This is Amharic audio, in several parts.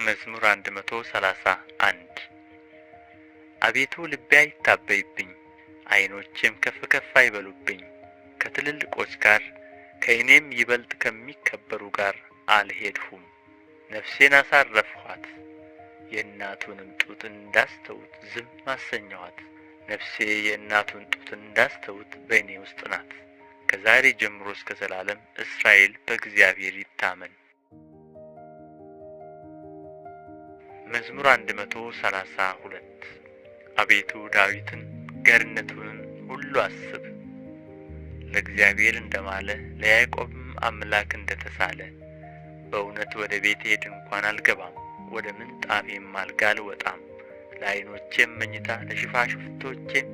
መዝሙር 131 አቤቱ ልቤ አይታበይብኝ፣ ዓይኖቼም ከፍ ከፍ አይበሉብኝ። ከትልልቆች ጋር ከእኔም ይበልጥ ከሚከበሩ ጋር አልሄድሁም። ነፍሴን አሳረፍኋት፣ የእናቱንም ጡት እንዳስተውት ዝም አሰኘኋት። ነፍሴ የእናቱን ጡት እንዳስተውት በእኔ ውስጥ ናት። ከዛሬ ጀምሮ እስከ ዘላለም እስራኤል በእግዚአብሔር ይታመን። መዝሙር 132 አቤቱ ዳዊትን ገርነቱንም ሁሉ አስብ። ለእግዚአብሔር እንደማለ ለያዕቆብም አምላክ እንደተሳለ። በእውነት ወደ ቤቴ ድንኳን አልገባም፣ ወደ ምንጣፌም አልጋ አልወጣም። ለዓይኖቼም መኝታ ለሽፋሽፍቶቼም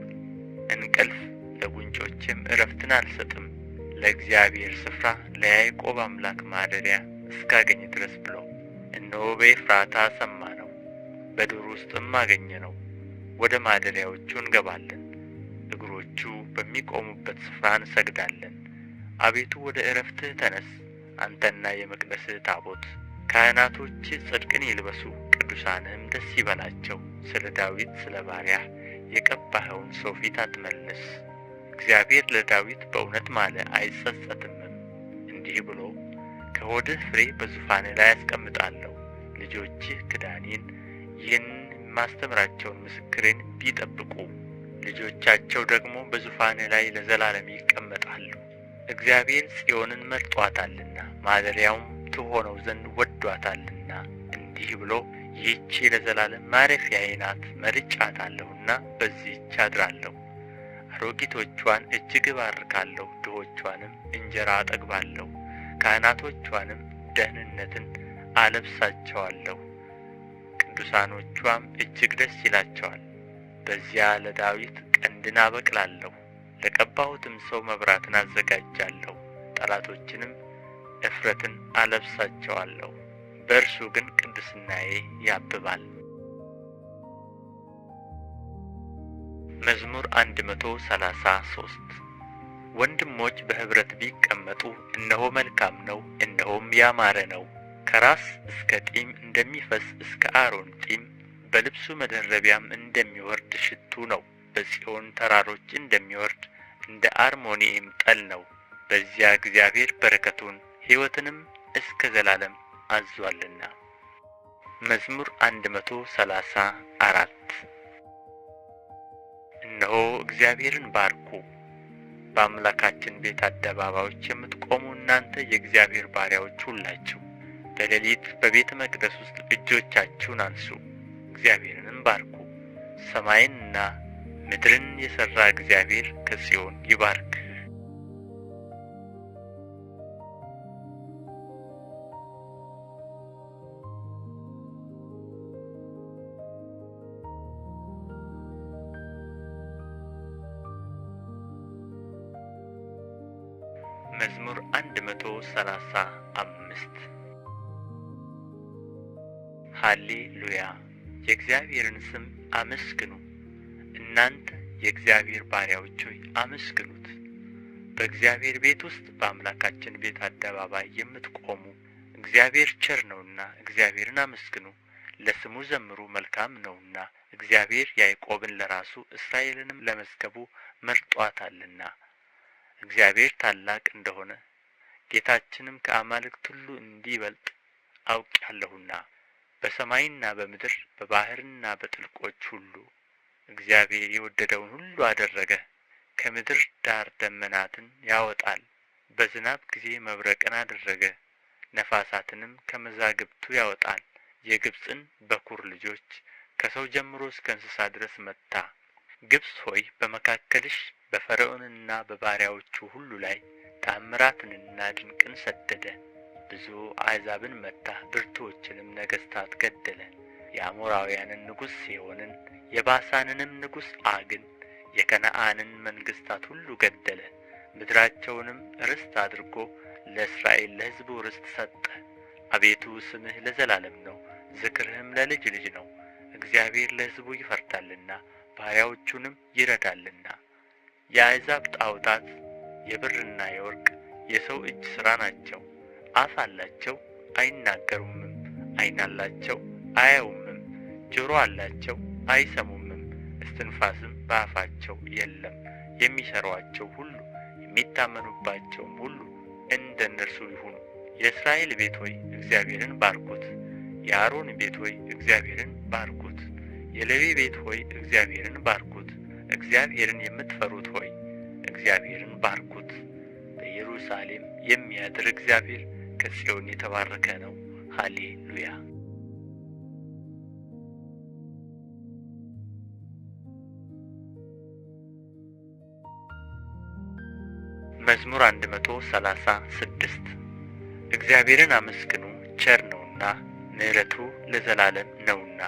እንቅልፍ ለጉንጮቼም ዕረፍትን አልሰጥም። ለእግዚአብሔር ስፍራ ለያዕቆብ አምላክ ማደሪያ እስካገኝ ድረስ ብሎ እነሆ በኤፍራታ ሰማነው፣ በዱር ውስጥም አገኘነው። ወደ ማደሪያዎቹ እንገባለን፣ እግሮቹ በሚቆሙበት ስፍራ እንሰግዳለን። አቤቱ ወደ ዕረፍትህ ተነስ፣ አንተና የመቅደስህ ታቦት። ካህናቶችህ ጽድቅን ይልበሱ፣ ቅዱሳንህም ደስ ይበላቸው። ስለ ዳዊት ስለ ባሪያህ የቀባኸውን ሰው ፊት አትመልስ። እግዚአብሔር ለዳዊት በእውነት ማለ አይጸጸትምም፣ እንዲህ ብሎ ከሆድህ ፍሬ በዙፋንህ ላይ አስቀምጣለሁ። ልጆችህ ክዳኔን ይህን የማስተምራቸውን ምስክሬን ቢጠብቁ ልጆቻቸው ደግሞ በዙፋንህ ላይ ለዘላለም ይቀመጣሉ። እግዚአብሔር ጽዮንን መርጧታልና ማደሪያውም ትሆነው ዘንድ ወዷታልና እንዲህ ብሎ ይህች ለዘላለም ማረፊያዬ ናት፣ መርጫታለሁና በዚህች አድራለሁ። አሮጊቶቿን እጅግ እባርካለሁ፣ ድሆቿንም እንጀራ አጠግባለሁ። ካህናቶቿንም ደህንነትን አለብሳቸዋለሁ፣ ቅዱሳኖቿም እጅግ ደስ ይላቸዋል። በዚያ ለዳዊት ቀንድን አበቅላለሁ፣ ለቀባሁትም ሰው መብራትን አዘጋጃለሁ። ጠላቶችንም እፍረትን አለብሳቸዋለሁ፣ በእርሱ ግን ቅድስናዬ ያብባል። መዝሙር 133 ወንድሞች በኅብረት ቢቀመጡ እነሆ መልካም ነው፣ እነሆም ያማረ ነው። ከራስ እስከ ጢም እንደሚፈስ እስከ አሮን ጢም በልብሱ መደረቢያም እንደሚወርድ ሽቱ ነው። በጽዮን ተራሮች እንደሚወርድ እንደ አርሞንዔም ጠል ነው። በዚያ እግዚአብሔር በረከቱን ሕይወትንም እስከ ዘላለም አዟልና። መዝሙር 134 እነሆ እግዚአብሔርን ባርኩ፣ በአምላካችን ቤት አደባባዮች የምትቆሙ እናንተ የእግዚአብሔር ባሪያዎች ሁላችሁ። በሌሊት በቤተ መቅደስ ውስጥ እጆቻችሁን አንሱ፣ እግዚአብሔርንም ባርኩ። ሰማይንና ምድርን የሠራ እግዚአብሔር ከጽዮን ይባርክ። መዝሙር 135 ሃሌሉያ። የእግዚአብሔርን ስም አመስግኑ፣ እናንተ የእግዚአብሔር ባሪያዎች ሆይ አመስግኑት። በእግዚአብሔር ቤት ውስጥ በአምላካችን ቤት አደባባይ የምትቆሙ እግዚአብሔር ቸር ነውና እግዚአብሔርን አመስግኑ። ለስሙ ዘምሩ፣ መልካም ነውና። እግዚአብሔር ያዕቆብን ለራሱ እስራኤልንም ለመዝገቡ መርጧታልና። እግዚአብሔር ታላቅ እንደሆነ ጌታችንም ከአማልክት ሁሉ እንዲበልጥ አውቄአለሁና። በሰማይና በምድር በባሕርና በጥልቆች ሁሉ እግዚአብሔር የወደደውን ሁሉ አደረገ። ከምድር ዳር ደመናትን ያወጣል፣ በዝናብ ጊዜ መብረቅን አደረገ። ነፋሳትንም ከመዛግብቱ ያወጣል። የግብፅን በኩር ልጆች ከሰው ጀምሮ እስከ እንስሳ ድረስ መታ። ግብፅ ሆይ በመካከልሽ በፈርዖንና በባሪያዎቹ ሁሉ ላይ ተአምራትንና ድንቅን ሰደደ። ብዙ አሕዛብን መታ፣ ብርቱዎችንም ነገሥታት ገደለ። የአሞራውያንን ንጉሥ ሴዎንን፣ የባሳንንም ንጉሥ ዐግን፣ የከነዓንን መንግሥታት ሁሉ ገደለ። ምድራቸውንም ርስት አድርጎ ለእስራኤል ለሕዝቡ ርስት ሰጠ። አቤቱ ስምህ ለዘላለም ነው፣ ዝክርህም ለልጅ ልጅ ነው። እግዚአብሔር ለሕዝቡ ይፈርዳልና ባሪያዎቹንም ይረዳልና። የአሕዛብ ጣዖታት የብርና የወርቅ የሰው እጅ ሥራ ናቸው። አፍ አላቸው አይናገሩምም፣ ዓይን አላቸው አያዩምም፣ ጆሮ አላቸው አይሰሙምም፣ እስትንፋስም በአፋቸው የለም። የሚሠሩአቸው ሁሉ የሚታመኑባቸውም ሁሉ እንደ እነርሱ ይሁኑ። የእስራኤል ቤት ሆይ እግዚአብሔርን ባርኩት። የአሮን ቤት ሆይ እግዚአብሔርን ባርኩት። የሌዊ ቤት ሆይ እግዚአብሔርን ባርኩት። እግዚአብሔርን የምትፈሩት ሆይ እግዚአብሔርን ባርኩት። በኢየሩሳሌም የሚያድር እግዚአብሔር ከጽዮን የተባረከ ነው። ሃሌሉያ። መዝሙር 136 እግዚአብሔርን አመስግኑ፣ ቸር ነውና ምሕረቱ ለዘላለም ነውና።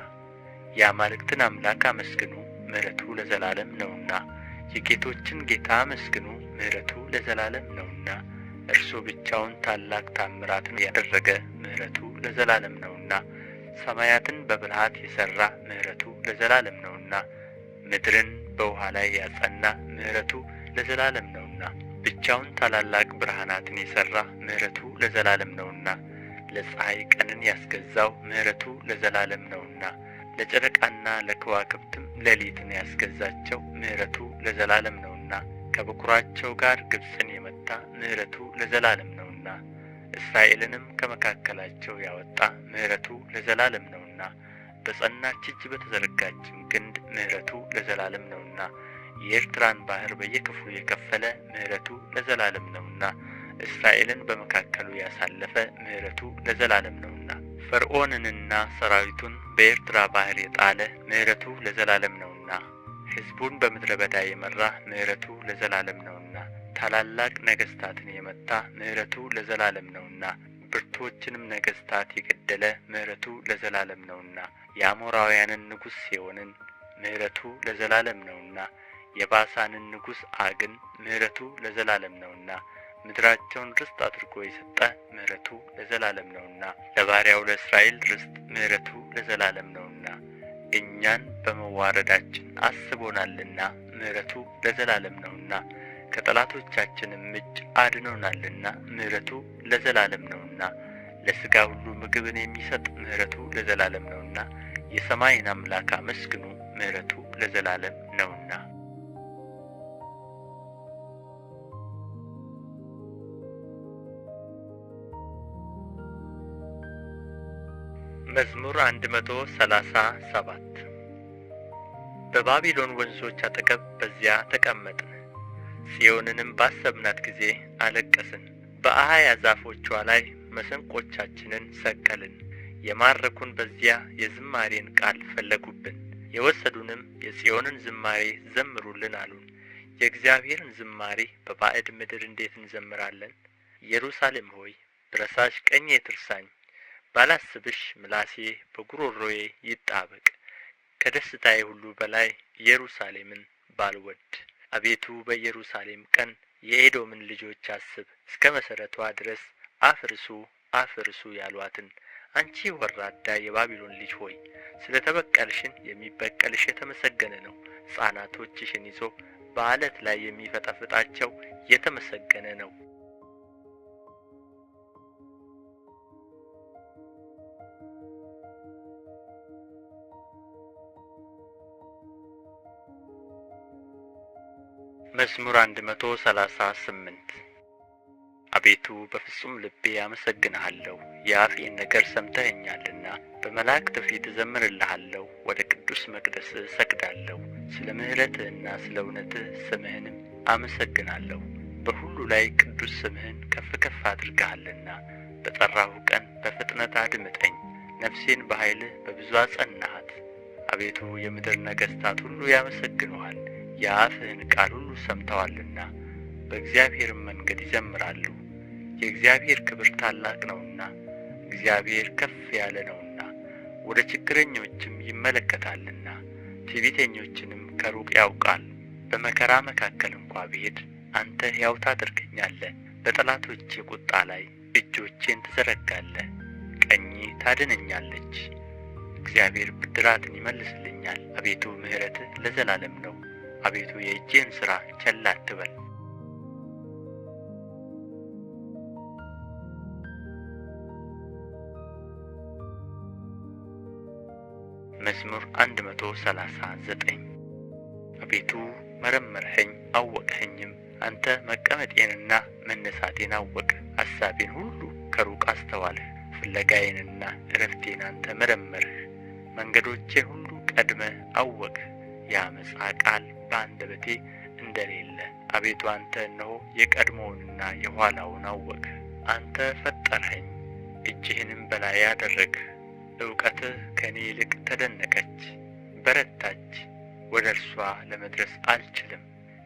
የአማልክትን አምላክ አመስግኑ፣ ምሕረቱ ለዘላለም ነውና። የጌቶችን ጌታ አመስግኑ፣ ምሕረቱ ለዘላለም ነውና። እርሱ ብቻውን ታላቅ ታምራትን ያደረገ፣ ምሕረቱ ለዘላለም ነውና። ሰማያትን በብልሃት የሠራ፣ ምሕረቱ ለዘላለም ነውና። ምድርን በውኃ ላይ ያጸና፣ ምሕረቱ ለዘላለም ነውና። ብቻውን ታላላቅ ብርሃናትን የሠራ፣ ምሕረቱ ለዘላለም ነውና። ለፀሐይ ቀንን ያስገዛው፣ ምሕረቱ ለዘላለም ነውና። ለጨረቃና ለከዋክብትም ሌሊትን ያስገዛቸው፣ ምሕረቱ ለዘላለም ነውና። ከበኵራቸው ጋር ግብጽን የመታ፣ ምሕረቱ ለዘላለም ነውና። እስራኤልንም ከመካከላቸው ያወጣ፣ ምሕረቱ ለዘላለም ነውና። በጸናች እጅ በተዘረጋችም ክንድ፣ ምሕረቱ ለዘላለም ነውና። የኤርትራን ባሕር በየክፍሉ የከፈለ፣ ምሕረቱ ለዘላለም ነውና። እስራኤልን በመካከሉ ያሳለፈ፣ ምሕረቱ ለዘላለም ነውና። ፈርዖንንና ሰራዊቱን በኤርትራ ባሕር የጣለ፣ ምሕረቱ ለዘላለም ነውና። ሕዝቡን በምድረ በዳ የመራ፣ ምሕረቱ ለዘላለም ነውና። ታላላቅ ነገሥታትን የመታ፣ ምሕረቱ ለዘላለም ነውና። ብርቱዎችንም ነገሥታት የገደለ፣ ምሕረቱ ለዘላለም ነውና። የአሞራውያንን ንጉሥ ሴዎንን፣ ምሕረቱ ለዘላለም ነውና። የባሳንን ንጉሥ ዐግን፣ ምሕረቱ ለዘላለም ነውና። ምድራቸውን ርስት አድርጎ የሰጠ፣ ምሕረቱ ለዘላለም ነውና። ለባሪያው ለእስራኤል ርስት፣ ምሕረቱ ለዘላለም ነውና። እኛን በመዋረዳችን አስቦናልና፣ ምሕረቱ ለዘላለም ነውና። ከጠላቶቻችንም እጅ አድኖናልና፣ ምሕረቱ ለዘላለም ነውና። ለሥጋ ሁሉ ምግብን የሚሰጥ፣ ምሕረቱ ለዘላለም ነውና። የሰማይን አምላክ አመስግኑ፣ ምሕረቱ ለዘላለም ነውና። መዝሙር 137 በባቢሎን ወንዞች አጠገብ በዚያ ተቀመጥን፣ ጽዮንንም ባሰብናት ጊዜ አለቀስን። በአኻያ ዛፎቿ ላይ መሰንቆቻችንን ሰቀልን። የማረኩን በዚያ የዝማሬን ቃል ፈለጉብን። የወሰዱንም የጽዮንን ዝማሬ ዘምሩልን አሉን። የእግዚአብሔርን ዝማሬ በባዕድ ምድር እንዴት እንዘምራለን? ኢየሩሳሌም ሆይ ብረሳሽ ቀኜ ትርሳኝ። ባላስብሽ ምላሴ በጉሮሮዬ ይጣበቅ። ከደስታዬ ሁሉ በላይ ኢየሩሳሌምን ባልወድ። አቤቱ በኢየሩሳሌም ቀን የኤዶምን ልጆች አስብ። እስከ መሠረቷ ድረስ አፍርሱ አፍርሱ ያሏትን አንቺ ወራዳ የባቢሎን ልጅ ሆይ ስለ ተበቀልሽን የሚበቀልሽ የተመሰገነ ነው። ሕፃናቶችሽን ይዞ በዓለት ላይ የሚፈጠፍጣቸው የተመሰገነ ነው። መዝሙር 138 አቤቱ በፍጹም ልቤ አመሰግንሃለሁ። የአፌን ነገር ሰምተኸኛልና በመላእክት ፊት እዘምርልሃለሁ። ወደ ቅዱስ መቅደስ እሰግዳለሁ። ስለ ምሕረትህና ስለ እውነትህ ስምህንም አመሰግናለሁ። በሁሉ ላይ ቅዱስ ስምህን ከፍ ከፍ አድርገሃልና። በጠራሁ ቀን በፍጥነት አድምጠኝ። ነፍሴን በኃይልህ በብዙ አጸናሃት። አቤቱ የምድር ነገሥታት ሁሉ ያመሰግኑሃል። የአፍህን ቃል ሁሉ ሰምተዋልና በእግዚአብሔርም መንገድ ይዘምራሉ። የእግዚአብሔር ክብር ታላቅ ነውና እግዚአብሔር ከፍ ያለ ነውና ወደ ችግረኞችም ይመለከታልና ትዕቢተኞችንም ከሩቅ ያውቃል። በመከራ መካከል እንኳ ብሄድ አንተ ሕያው ታደርገኛለህ። በጠላቶቼ ቁጣ ላይ እጆቼን ትዘረጋለህ። ቀኝህ ታድነኛለች። እግዚአብሔር ብድራትን ይመልስልኛል። አቤቱ ምሕረትህ ለዘላለም ነው። አቤቱ የእጅህን ሥራ ቸል አትበል። መዝሙር 139 አቤቱ መረመርኸኝ አወቅኸኝም። አንተ መቀመጤንና መነሳቴን አወቅህ። ሐሳቤን ሁሉ ከሩቅ አስተዋልህ። ፍለጋዬንና ዕረፍቴን አንተ መረመርህ። መንገዶቼን ሁሉ ቀድመህ አወቅህ። የዓመፃ ቃል በአንደበቴ እንደሌለ አቤቱ አንተ እነሆ የቀድሞውንና የኋላውን አወቅህ። አንተ ፈጠርኸኝ፣ እጅህንም በላዬ አደረግህ። ዕውቀትህ ከእኔ ይልቅ ተደነቀች፣ በረታች። ወደ እርሷ ለመድረስ አልችልም።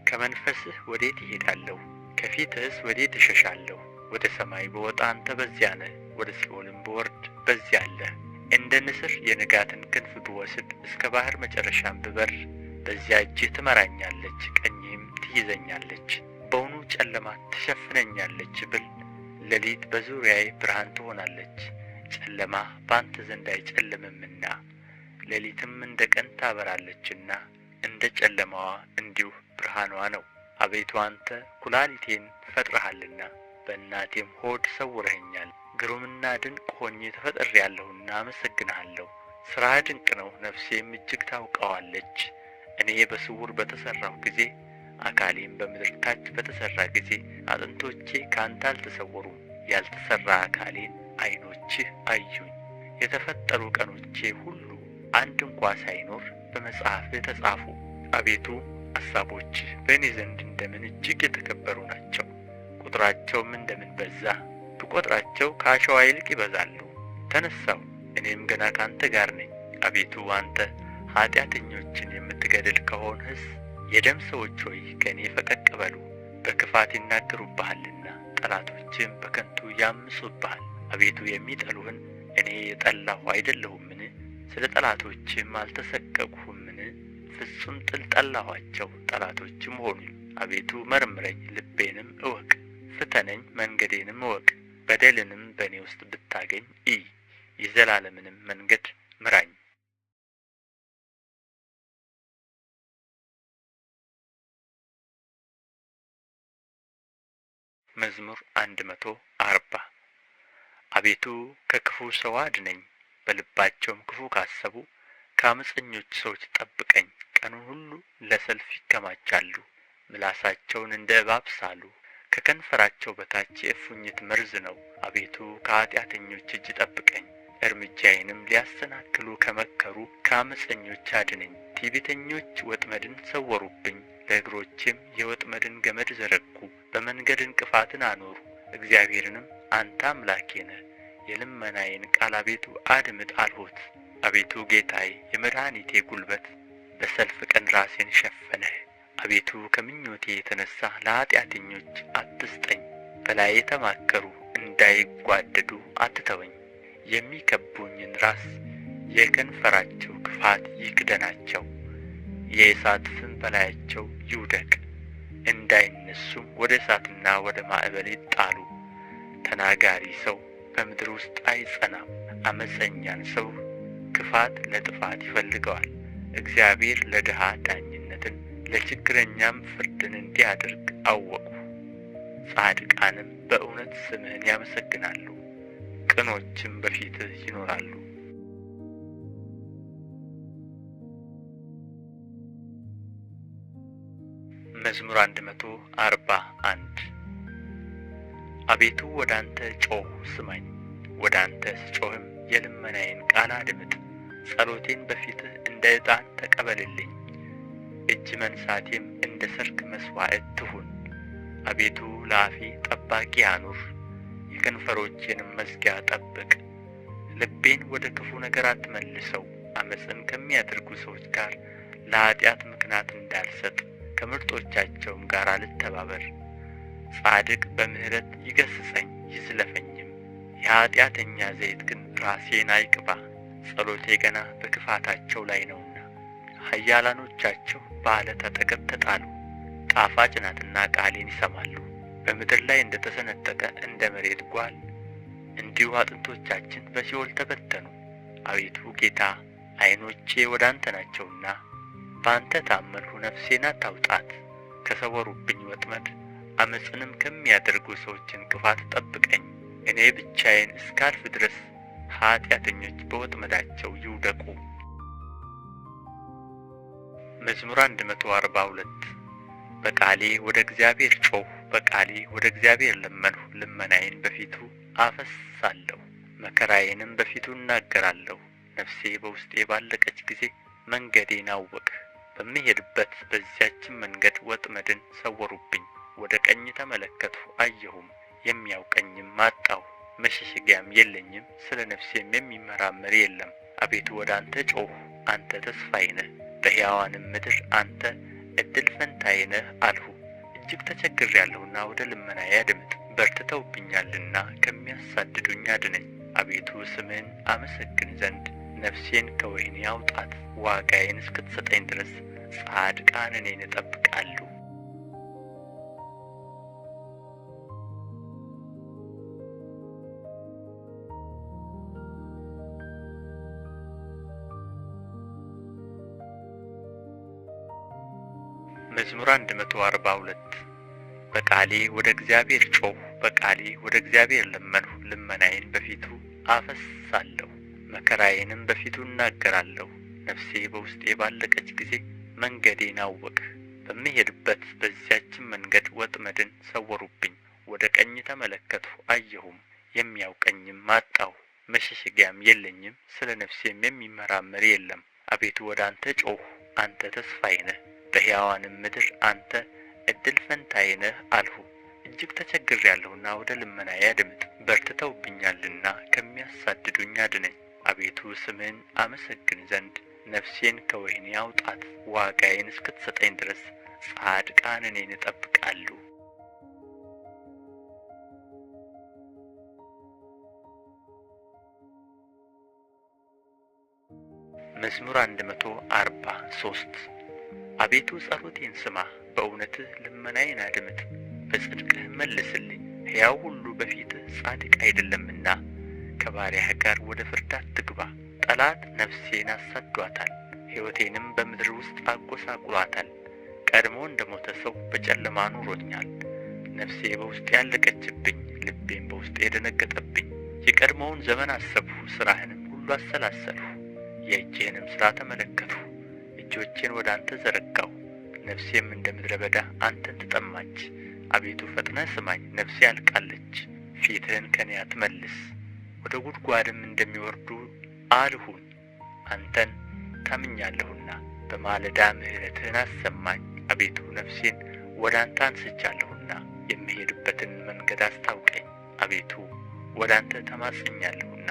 ከመንፈስህ ወዴት እሄዳለሁ? ከፊትህስ ወዴት እሸሻለሁ? ወደ ሰማይ ብወጣ አንተ በዚያ ነህ፣ ወደ ሲኦልም ብወርድ በዚያ አለህ። እንደ ንስር የንጋትን ክንፍ ብወስድ፣ እስከ ባሕር መጨረሻም ብበር፣ በዚያ እጅህ ትመራኛለች፣ ቀኝህም ትይዘኛለች። በውኑ ጨለማ ትሸፍነኛለች ብል፣ ሌሊት በዙሪያዬ ብርሃን ትሆናለች። ጨለማ በአንተ ዘንድ አይጨልምምና፣ ሌሊትም እንደ ቀን ታበራለችና፣ እንደ ጨለማዋ እንዲሁ ብርሃኗ ነው። አቤቱ አንተ ኩላሊቴን ፈጥረሃልና፣ በእናቴም ሆድ ሰውረኸኛል። ግሩምና ድንቅ ሆኜ ተፈጥሬአለሁና አመሰግንሃለሁ። ሥራህ ድንቅ ነው፣ ነፍሴም እጅግ ታውቀዋለች። እኔ በስውር በተሠራሁ ጊዜ፣ አካሌም በምድር ታች በተሠራ ጊዜ፣ አጥንቶቼ ከአንተ አልተሰወሩም። ያልተሠራ አካሌን ዓይኖችህ አዩኝ። የተፈጠሩ ቀኖቼ ሁሉ አንድ እንኳ ሳይኖር በመጽሐፍህ ተጻፉ። አቤቱ ሐሳቦችህ በእኔ ዘንድ እንደምን እጅግ የተከበሩ ናቸው! ቁጥራቸውም እንደምን በዛ! ብቈጥራቸው ከአሸዋ ይልቅ ይበዛሉ። ተነሣሁ፣ እኔም ገና ካንተ ጋር ነኝ። አቤቱ አንተ ኀጢአተኞችን የምትገድል ከሆንህስ፣ የደም ሰዎች ሆይ ከእኔ ፈቀቅ በሉ። በክፋት ይናገሩብሃልና ጠላቶችም በከንቱ ያምፁብሃል። አቤቱ የሚጠሉህን እኔ የጠላሁ አይደለሁምን? ስለ ጠላቶችም አልተሰቀቅሁምን? ፍጹም ጥል ጠላኋቸው፣ ጠላቶችም ሆኑኝ። አቤቱ መርምረኝ፣ ልቤንም እወቅ። ፍተነኝ፣ መንገዴንም እወቅ። በደልንም በእኔ ውስጥ ብታገኝ እይ፣ የዘላለምንም መንገድ ምራኝ። መዝሙር 140 አቤቱ ከክፉ ሰው አድነኝ፣ በልባቸውም ክፉ ካሰቡ ከአመፀኞች ሰዎች ጠብቀኝ። ቀኑን ሁሉ ለሰልፍ ይከማቻሉ፣ ምላሳቸውን እንደ እባብ ሳሉ። ከከንፈራቸው በታች የእፉኝት መርዝ ነው። አቤቱ ከኀጢአተኞች እጅ ጠብቀኝ፣ እርምጃዬንም ሊያሰናክሉ ከመከሩ ከአመፀኞች አድነኝ። ትዕቢተኞች ወጥመድን ሰወሩብኝ፣ ለእግሮቼም የወጥመድን ገመድ ዘረጉ። በመንገድ እንቅፋትን አኖሩ። እግዚአብሔርንም አንተ አምላኬ ነህ፣ የልመናዬን ቃል አቤቱ አድምጥ አልሁት። አቤቱ ጌታዬ፣ የመድኃኒቴ ጉልበት፣ በሰልፍ ቀን ራሴን ሸፈነህ። አቤቱ ከምኞቴ የተነሣ ለኀጢአተኞች አትስጠኝ። በላዬ የተማከሩ እንዳይጓደዱ አትተወኝ። የሚከቡኝን ራስ የከንፈራቸው ክፋት ይክደናቸው። የእሳት ፍም በላያቸው ይውደቅ፣ እንዳይነሱም ወደ እሳትና ወደ ማዕበል ይጣሉ። ተናጋሪ ሰው በምድር ውስጥ አይጸናም። አመፀኛን ሰው ክፋት ለጥፋት ይፈልገዋል። እግዚአብሔር ለድሃ ዳኝነትን ለችግረኛም ፍርድን እንዲያደርግ አወቁ። ጻድቃንም በእውነት ስምህን ያመሰግናሉ፣ ቅኖችም በፊትህ ይኖራሉ። መዝሙር 141 አቤቱ ወደ አንተ ጮኽሁ ስማኝ፣ ወደ አንተ ስጮኽም የልመናዬን ቃል አድምጥ። ጸሎቴን በፊትህ እንደ ዕጣን ተቀበልልኝ፣ እጅ መንሳቴም እንደ ሰርክ መሥዋዕት ትሁን። አቤቱ ለአፌ ጠባቂ አኑር፣ የከንፈሮቼንም መዝጊያ ጠብቅ። ልቤን ወደ ክፉ ነገር አትመልሰው፣ ዓመፅን ከሚያደርጉ ሰዎች ጋር ለኀጢአት ምክንያት እንዳልሰጥ ከምርጦቻቸውም ጋር አልተባበር። ጻድቅ በምሕረት ይገሥጸኝ ይዝለፈኝም፣ የኀጢአተኛ ዘይት ግን ራሴን አይቅባ። ጸሎቴ ገና በክፋታቸው ላይ ነውና ኃያላኖቻቸው በዓለት አጠገብ ተጣሉ። ጣፋጭ ናትና ቃሌን ይሰማሉ። በምድር ላይ እንደ ተሰነጠቀ እንደ መሬት ጓል እንዲሁ አጥንቶቻችን በሲኦል ተበተኑ። አቤቱ ጌታ ዓይኖቼ ወደ አንተ ናቸውና በአንተ ታመንሁ። ነፍሴን አታውጣት። ከሰወሩብኝ ወጥመድ ዓመፅንም ከሚያደርጉ ሰዎች እንቅፋት ጠብቀኝ። እኔ ብቻዬን እስካልፍ ድረስ ኀጢአተኞች በወጥመዳቸው ይውደቁ። መዝሙር 142 በቃሌ ወደ እግዚአብሔር ጮኽሁ፣ በቃሌ ወደ እግዚአብሔር ለመንሁ። ልመናዬን በፊቱ አፈስሳለሁ፣ መከራዬንም በፊቱ እናገራለሁ። ነፍሴ በውስጤ ባለቀች ጊዜ መንገዴን አወቅህ። በምሄድበት በዚያችን መንገድ ወጥመድን ሰወሩብኝ። ወደ ቀኝ ተመለከትሁ አየሁም፣ የሚያውቀኝም አጣሁ። መሸሸጊያም የለኝም፣ ስለ ነፍሴም የሚመራመር የለም። አቤቱ ወደ አንተ ጮኽሁ፣ አንተ ተስፋዬ ነህ። በሕያዋንም ምድር አንተ እድል ፈንታዬ ነህ አልሁ። እጅግ ተቸግሬአለሁና ወደ ልመናዬ አድምጥ። በርትተውብኛልና ከሚያሳድዱኝ አድነኝ። አቤቱ ስምህን አመሰግን ዘንድ ነፍሴን ከወህኒ አውጣት። ዋጋዬን እስክትሰጠኝ ድረስ ጻድቃን እኔን ይጠብቃሉ። መዝሙር 142 በቃሌ ወደ እግዚአብሔር ጮኽሁ፣ በቃሌ ወደ እግዚአብሔር ለመንሁ። ልመናዬን በፊቱ አፈስሳለሁ፣ መከራዬንም በፊቱ እናገራለሁ። ነፍሴ በውስጤ ባለቀች ጊዜ መንገዴን አወቅህ። በምሄድበት በዚያችን መንገድ ወጥመድን ሰወሩብኝ። ወደ ቀኝ ተመለከትሁ አየሁም፣ የሚያውቀኝም አጣሁ። መሸሸጊያም የለኝም፣ ስለ ነፍሴም የሚመራመር የለም። አቤቱ ወደ አንተ ጮኽሁ፣ አንተ ተስፋዬ ነህ። በሕያዋንም ምድር አንተ እድል ፈንታዬ ነህ አልሁ። እጅግ ተቸግሬአለሁና ወደ ልመናዬ አድምጥ። በርትተውብኛልና ከሚያሳድዱኝ አድነኝ። አቤቱ ስምህን አመሰግን ዘንድ ነፍሴን ከወህኒ አውጣት። ዋጋዬን እስክትሰጠኝ ድረስ ጻድቃን እኔን ይጠብቃሉ። መዝሙር 143 አቤቱ ጸሎቴን ስማ፣ በእውነትህ ልመናዬን አድምጥ። በጽድቅህ መልስልኝ። ሕያው ሁሉ በፊትህ ጻድቅ አይደለምና ከባሪያህ ጋር ወደ ፍርድ አትግባ። ጠላት ነፍሴን አሳዷታል፣ ሕይወቴንም በምድር ውስጥ አጐሳቁሏታል። ቀድሞ እንደ ሞተ ሰው በጨለማ ኑሮኛል። ነፍሴ በውስጤ ያለቀችብኝ፣ ልቤም በውስጤ የደነገጠብኝ። የቀድሞውን ዘመን አሰብሁ፣ ሥራህንም ሁሉ አሰላሰልሁ። የእጅህንም ሥራ ተመለከትሁ። እጆቼን ወደ አንተ ዘረጋሁ፣ ነፍሴም እንደ ምድረ በዳ አንተን ትጠማች። አቤቱ ፈጥነህ ስማኝ፣ ነፍሴ አልቃለች። ፊትህን ከኔ አትመልስ፣ ወደ ጉድጓድም እንደሚወርዱ አልሁን። አንተን ታምኛለሁና በማለዳ ምሕረትህን አሰማኝ። አቤቱ ነፍሴን ወደ አንተ አንስቻለሁና የምሄድበትን መንገድ አስታውቀኝ። አቤቱ ወደ አንተ ተማጽኛለሁና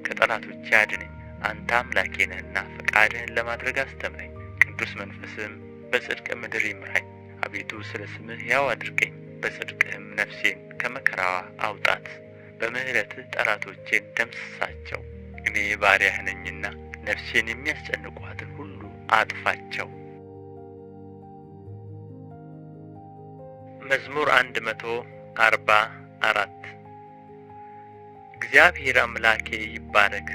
ከጠላቶቼ አድነኝ። አንተ አምላኬ ነህና ፈቃድህን ለማድረግ አስተምረኝ። ቅዱስ መንፈስህም በጽድቅ ምድር ይምራኝ። አቤቱ ስለ ስምህ ሕያው አድርገኝ፣ በጽድቅህም ነፍሴን ከመከራዋ አውጣት። በምሕረትህ ጠላቶቼን ደምስሳቸው። እኔ ባሪያህ ነኝና ነፍሴን የሚያስጨንቋትን ሁሉ አጥፋቸው። መዝሙር 144 እግዚአብሔር አምላኬ ይባረክ፣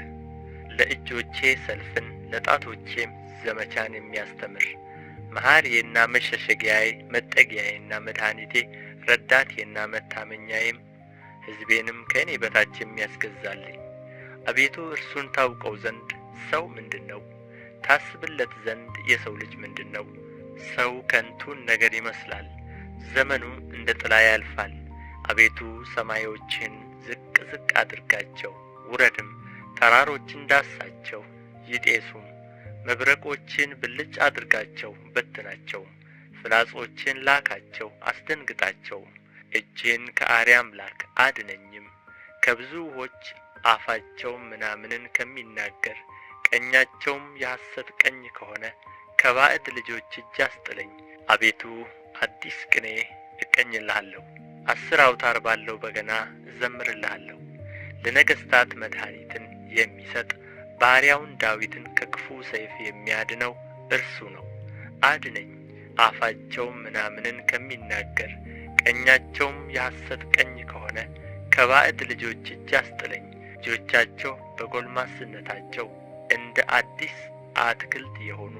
ለእጆቼ ሰልፍን ለጣቶቼም ዘመቻን የሚያስተምር። መሐሪዬና መሸሸጊያዬ መጠጊያዬና መድኃኒቴ ረዳቴና መታመኛዬም ሕዝቤንም ከእኔ በታች የሚያስገዛልኝ። አቤቱ እርሱን ታውቀው ዘንድ ሰው ምንድን ነው? ታስብለት ዘንድ የሰው ልጅ ምንድን ነው? ሰው ከንቱን ነገር ይመስላል፣ ዘመኑ እንደ ጥላ ያልፋል። አቤቱ ሰማዮችን ዝቅ ዝቅ አድርጋቸው፣ ውረድም፣ ተራሮችን ዳሳቸው ይጤሱም። መብረቆችን ብልጭ አድርጋቸው በትናቸውም። ፍላጾችን ላካቸው አስደንግጣቸውም። እጅህን ከአርያም ላክ አድነኝም። ከብዙ ውኆች አፋቸውም ምናምንን ከሚናገር ቀኛቸውም የሐሰት ቀኝ ከሆነ ከባዕድ ልጆች እጅ አስጥለኝ። አቤቱ አዲስ ቅኔ እቀኝልሃለሁ፣ 10 አውታር ባለው በገና እዘምርልሃለሁ። ለነገሥታት መድኃኒትን የሚሰጥ ባሪያውን ዳዊትን ከክፉ ሰይፍ የሚያድነው እርሱ ነው። አድነኝ፣ አፋቸውም ምናምንን ከሚናገር ቀኛቸውም የሐሰት ቀኝ ከሆነ ከባዕድ ልጆች እጅ አስጥለኝ። ልጆቻቸው በጎልማስነታቸው እንደ አዲስ አትክልት የሆኑ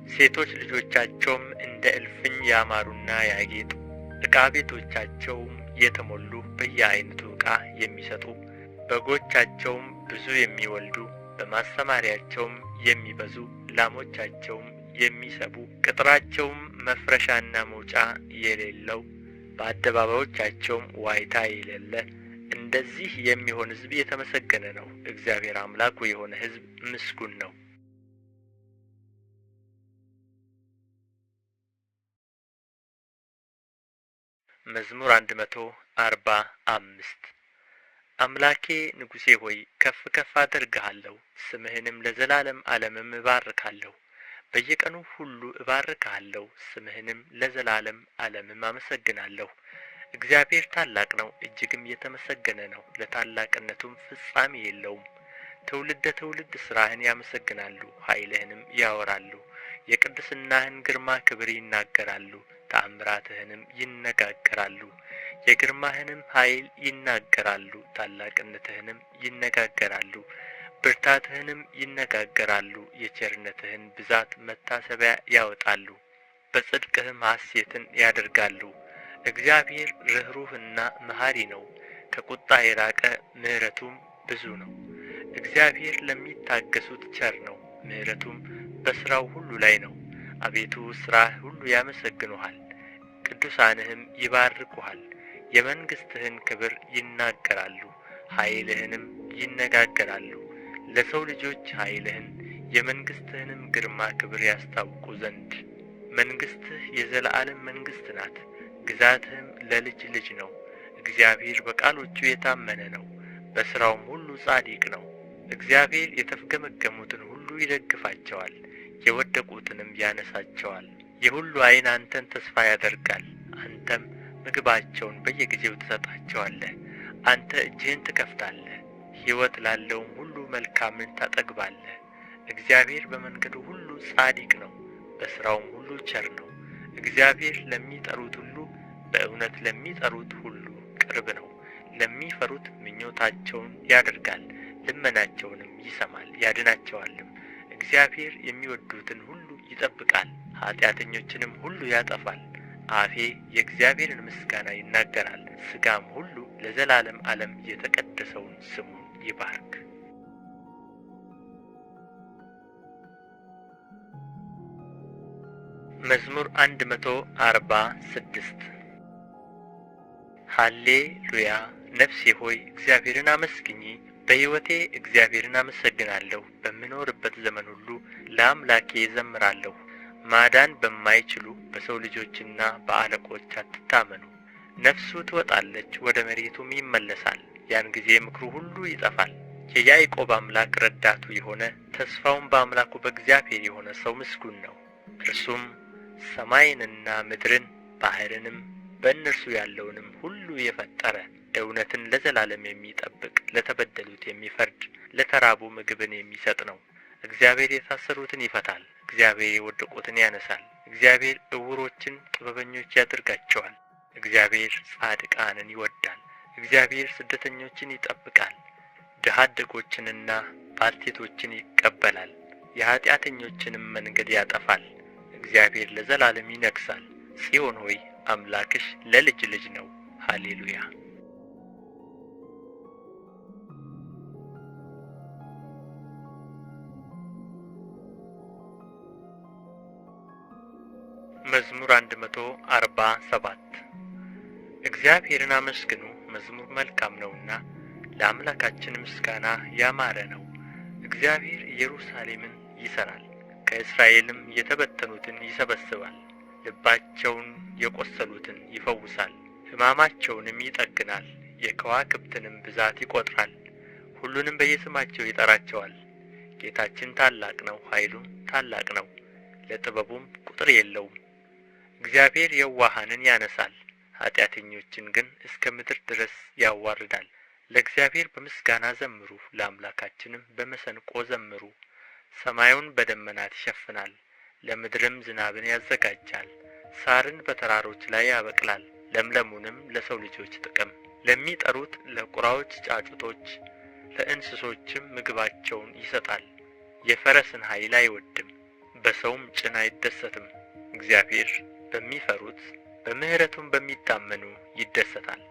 ሴቶች ልጆቻቸውም እንደ እልፍኝ ያማሩና ያጌጡ፣ ዕቃ ቤቶቻቸውም የተሞሉ በየአይነቱ ዕቃ የሚሰጡ፣ በጎቻቸውም ብዙ የሚወልዱ፣ በማሰማሪያቸውም የሚበዙ፣ ላሞቻቸውም የሚሰቡ ቅጥራቸውም መፍረሻና መውጫ የሌለው በአደባባዮቻቸውም ዋይታ የሌለ እንደዚህ የሚሆን ሕዝብ የተመሰገነ ነው። እግዚአብሔር አምላኩ የሆነ ሕዝብ ምስጉን ነው። መዝሙር 145 አምላኬ ንጉሴ ሆይ ከፍ ከፍ አደርግሃለሁ፣ ስምህንም ለዘላለም ዓለምም እባርካለሁ። በየቀኑ ሁሉ እባርክሃለሁ፣ ስምህንም ለዘላለም ዓለምም አመሰግናለሁ። እግዚአብሔር ታላቅ ነው፣ እጅግም የተመሰገነ ነው፣ ለታላቅነቱም ፍጻሜ የለውም። ትውልደ ትውልድ ሥራህን ያመሰግናሉ፣ ኃይልህንም ያወራሉ። የቅድስናህን ግርማ ክብር ይናገራሉ፣ ተአምራትህንም ይነጋገራሉ። የግርማህንም ኃይል ይናገራሉ፣ ታላቅነትህንም ይነጋገራሉ። ብርታትህንም ይነጋገራሉ፣ የቸርነትህን ብዛት መታሰቢያ ያወጣሉ። በጽድቅህም ሐሴትን ያደርጋሉ። እግዚአብሔር ርኅሩህና መሐሪ ነው፣ ከቁጣ የራቀ ምሕረቱም ብዙ ነው። እግዚአብሔር ለሚታገሱት ቸር ነው፣ ምሕረቱም በሥራው ሁሉ ላይ ነው። አቤቱ ሥራህ ሁሉ ያመሰግኑሃል፣ ቅዱሳንህም ይባርኩሃል። የመንግሥትህን ክብር ይናገራሉ፣ ኃይልህንም ይነጋገራሉ። ለሰው ልጆች ኃይልህን የመንግሥትህንም ግርማ ክብር ያስታውቁ ዘንድ። መንግሥትህ የዘላለም መንግሥት ናት፣ ግዛትህም ለልጅ ልጅ ነው። እግዚአብሔር በቃሎቹ የታመነ ነው፣ በሥራውም ሁሉ ጻድቅ ነው። እግዚአብሔር የተፍገመገሙትን ሁሉ ይደግፋቸዋል፣ የወደቁትንም ያነሳቸዋል። የሁሉ ዓይን አንተን ተስፋ ያደርጋል፣ አንተም ምግባቸውን በየጊዜው ትሰጣቸዋለህ። አንተ እጅህን ትከፍታለህ፣ ሕይወት ላለውም ሁሉ መልካምን ታጠግባለህ። እግዚአብሔር በመንገዱ ሁሉ ጻድቅ ነው፣ በሥራውም ሁሉ ቸር ነው። እግዚአብሔር ለሚጠሩት ሁሉ በእውነት ለሚጠሩት ሁሉ ቅርብ ነው። ለሚፈሩት ምኞታቸውን ያደርጋል፣ ልመናቸውንም ይሰማል ያድናቸዋልም። እግዚአብሔር የሚወዱትን ሁሉ ይጠብቃል፣ ኃጢአተኞችንም ሁሉ ያጠፋል። አፌ የእግዚአብሔርን ምስጋና ይናገራል፣ ሥጋም ሁሉ ለዘላለም ዓለም የተቀደሰውን ስሙን ይባርክ። መዝሙር 146 ሃሌሉያ። ነፍሴ ሆይ እግዚአብሔርን አመስግኚ። በሕይወቴ እግዚአብሔርን አመሰግናለሁ። በምኖርበት ዘመን ሁሉ ለአምላኬ እዘምራለሁ። ማዳን በማይችሉ በሰው ልጆችና በአለቆች አትታመኑ። ነፍሱ ትወጣለች፣ ወደ መሬቱም ይመለሳል። ያን ጊዜ ምክሩ ሁሉ ይጠፋል። የያዕቆብ አምላክ ረዳቱ የሆነ ተስፋውም በአምላኩ በእግዚአብሔር የሆነ ሰው ምስጉን ነው። እርሱም ሰማይንና ምድርን ባሕርንም በእነርሱ ያለውንም ሁሉ የፈጠረ፣ እውነትን ለዘላለም የሚጠብቅ፣ ለተበደሉት የሚፈርድ፣ ለተራቡ ምግብን የሚሰጥ ነው። እግዚአብሔር የታሰሩትን ይፈታል፣ እግዚአብሔር የወደቁትን ያነሳል። እግዚአብሔር ዕውሮችን ጥበበኞች ያደርጋቸዋል። እግዚአብሔር ጻድቃንን ይወዳል። እግዚአብሔር ስደተኞችን ይጠብቃል፣ ድሀ አደጎችንና ባልቴቶችን ይቀበላል። የኀጢአተኞችንም መንገድ ያጠፋል። እግዚአብሔር ለዘላለም ይነግሣል። ጽዮን ሆይ አምላክሽ ለልጅ ልጅ ነው። ሃሌሉያ። መዝሙር 147 እግዚአብሔርን አመስግኑ፣ መዝሙር መልካም ነውና ለአምላካችን ምስጋና ያማረ ነው። እግዚአብሔር ኢየሩሳሌምን ይሠራል፣ ከእስራኤልም የተበተኑትን ይሰበስባል። ልባቸውን የቈሰሉትን ይፈውሳል፣ ሕማማቸውንም ይጠግናል። የከዋክብትንም ብዛት ይቈጥራል፣ ሁሉንም በየስማቸው ይጠራቸዋል። ጌታችን ታላቅ ነው፣ ኃይሉም ታላቅ ነው፣ ለጥበቡም ቁጥር የለውም። እግዚአብሔር የዋሃንን ያነሳል፣ ኃጢአተኞችን ግን እስከ ምድር ድረስ ያዋርዳል። ለእግዚአብሔር በምስጋና ዘምሩ፣ ለአምላካችንም በመሰንቆ ዘምሩ። ሰማዩን በደመናት ይሸፍናል፣ ለምድርም ዝናብን ያዘጋጃል። ሳርን በተራሮች ላይ ያበቅላል፣ ለምለሙንም ለሰው ልጆች ጥቅም። ለሚጠሩት ለቁራዎች ጫጩቶች፣ ለእንስሶችም ምግባቸውን ይሰጣል። የፈረስን ኃይል አይወድም፣ በሰውም ጭን አይደሰትም። እግዚአብሔር በሚፈሩት በምሕረቱም በሚታመኑ ይደሰታል።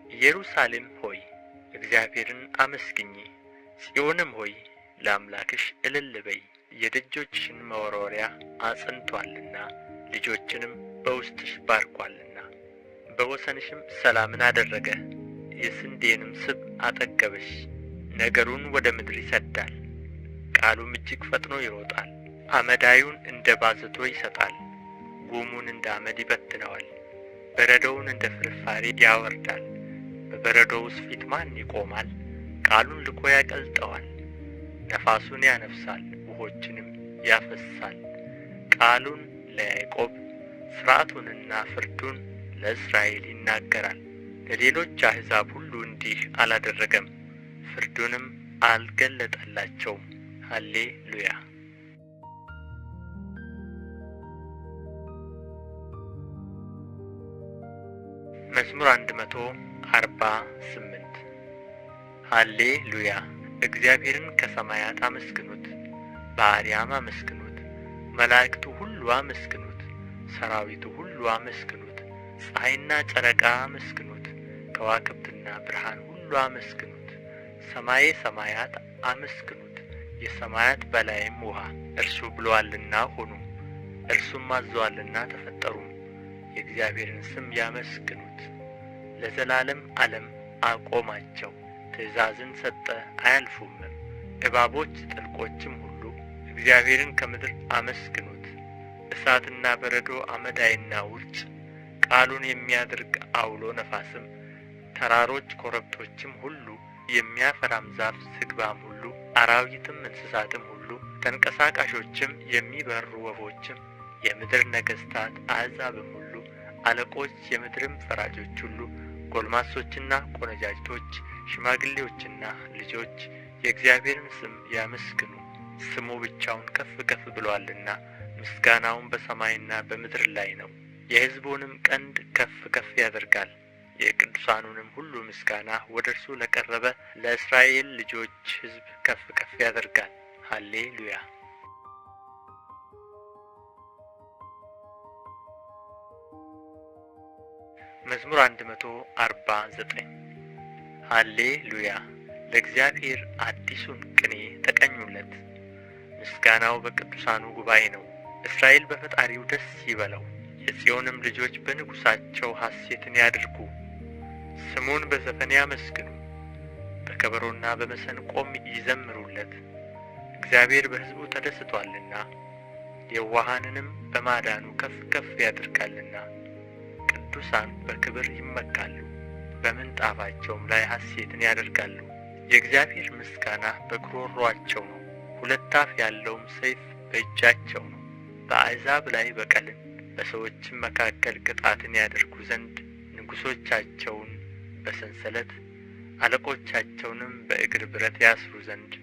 ኢየሩሳሌም ሆይ እግዚአብሔርን አመስግኚ፣ ጽዮንም ሆይ ለአምላክሽ እልል በይ። የደጆችሽን መወርወሪያ አጽንቶአልና ልጆችንም በውስጥሽ ባርኳልና። በወሰንሽም ሰላምን አደረገ፣ የስንዴንም ስብ አጠገበሽ። ነገሩን ወደ ምድር ይሰዳል፣ ቃሉም እጅግ ፈጥኖ ይሮጣል። አመዳዩን እንደ ባዘቶ ይሰጣል፣ ጉሙን እንደ አመድ ይበትነዋል። በረዶውን እንደ ፍርፋሪ ያወርዳል። በበረዶውስ ፊት ማን ይቆማል? ቃሉን ልኮ ያቀልጠዋል። ነፋሱን ያነፍሳል፣ ውኆችንም ያፈስሳል። ቃሉን ለያዕቆብ ሥርዓቱንና ፍርዱን ለእስራኤል ይናገራል። ለሌሎች አሕዛብ ሁሉ እንዲህ አላደረገም፣ ፍርዱንም አልገለጠላቸውም። ሃሌሉያ። መዝሙር 148 ሃሌሉያ። እግዚአብሔርን ከሰማያት አመስግኑት፣ በአርያም አመስግኑት። መላእክቱ ሁሉ አመስግኑት፣ ሰራዊቱ ሁሉ አመስግኑት። ፀሐይና ጨረቃ አመስግኑት፣ ከዋክብትና ብርሃን ሁሉ አመስግኑት። ሰማየ ሰማያት አመስግኑት፣ የሰማያት በላይም ውሃ። እርሱ ብሎአልና ሆኑ፣ እርሱም አዘዋልና ተፈጠሩም። የእግዚአብሔርን ስም ያመስግኑት። ለዘላለም ዓለም አቆማቸው፣ ትእዛዝን ሰጠ አያልፉምም። እባቦች ጥልቆችም ሁሉ እግዚአብሔርን ከምድር አመስግኑት። እሳትና በረዶ፣ አመዳይና ውርጭ፣ ቃሉን የሚያደርግ አውሎ ነፋስም፣ ተራሮች ኮረብቶችም ሁሉ፣ የሚያፈራም ዛፍ ዝግባም ሁሉ፣ አራዊትም እንስሳትም ሁሉ፣ ተንቀሳቃሾችም የሚበሩ ወፎችም፣ የምድር ነገሥታት አሕዛብም ሁሉ፣ አለቆች፣ የምድርም ፈራጆች ሁሉ፣ ጎልማሶችና ቆነጃጅቶች፣ ሽማግሌዎችና ልጆች የእግዚአብሔርን ስም ያመስግኑ። ስሙ ብቻውን ከፍ ከፍ ብሎአልና ምስጋናውን በሰማይና በምድር ላይ ነው። የሕዝቡንም ቀንድ ከፍ ከፍ ያደርጋል። የቅዱሳኑንም ሁሉ ምስጋና ወደ እርሱ ለቀረበ ለእስራኤል ልጆች ሕዝብ ከፍ ከፍ ያደርጋል። ሃሌሉያ። መዝሙር 149 ሃሌሉያ። ለእግዚአብሔር አዲሱን ቅኔ ተቀኙለት፣ ምስጋናው በቅዱሳኑ ጉባኤ ነው። እስራኤል በፈጣሪው ደስ ይበለው፣ የጽዮንም ልጆች በንጉሣቸው ሐሴትን ያድርጉ። ስሙን በዘፈን ያመስግኑ፣ በከበሮና በመሰንቆም ይዘምሩለት። እግዚአብሔር በሕዝቡ ተደስቶአልና የዋሃንንም በማዳኑ ከፍ ከፍ ያደርጋልና። ቅዱሳን በክብር ይመካሉ፣ በምንጣፋቸውም ላይ ሐሴትን ያደርጋሉ። የእግዚአብሔር ምስጋና በጕሮሮአቸው ነው፣ ሁለት አፍ ያለውም ሰይፍ በእጃቸው ነው። በአሕዛብ ላይ በቀልን በሰዎችም መካከል ቅጣትን ያደርጉ ዘንድ ንጉሶቻቸውን በሰንሰለት አለቆቻቸውንም በእግር ብረት ያስሩ ዘንድ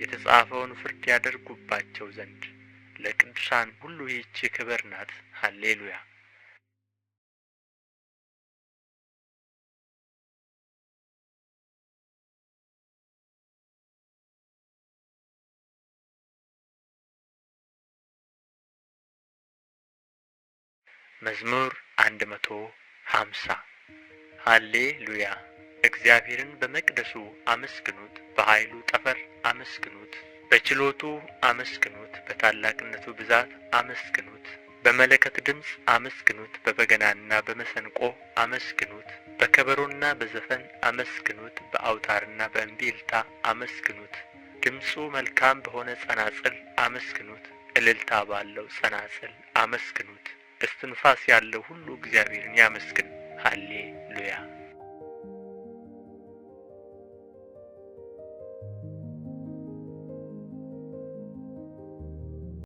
የተጻፈውን ፍርድ ያደርጉባቸው ዘንድ ለቅዱሳን ሁሉ ይህች ክብር ናት። ሃሌሉያ። መዝሙር 150 ሃሌሉያ። እግዚአብሔርን በመቅደሱ አመስግኑት፣ በኃይሉ ጠፈር አመስግኑት፣ በችሎቱ አመስግኑት፣ በታላቅነቱ ብዛት አመስግኑት። በመለከት ድምፅ አመስግኑት፣ በበገናና በመሰንቆ አመስግኑት፣ በከበሮና በዘፈን አመስግኑት፣ በአውታርና በእምቢልታ አመስግኑት። ድምፁ መልካም በሆነ ጸናጽል አመስግኑት፣ እልልታ ባለው ጸናጽል አመስግኑት። እስትንፋስ ያለው ሁሉ እግዚአብሔርን ያመስግን። ሃሌሉያ።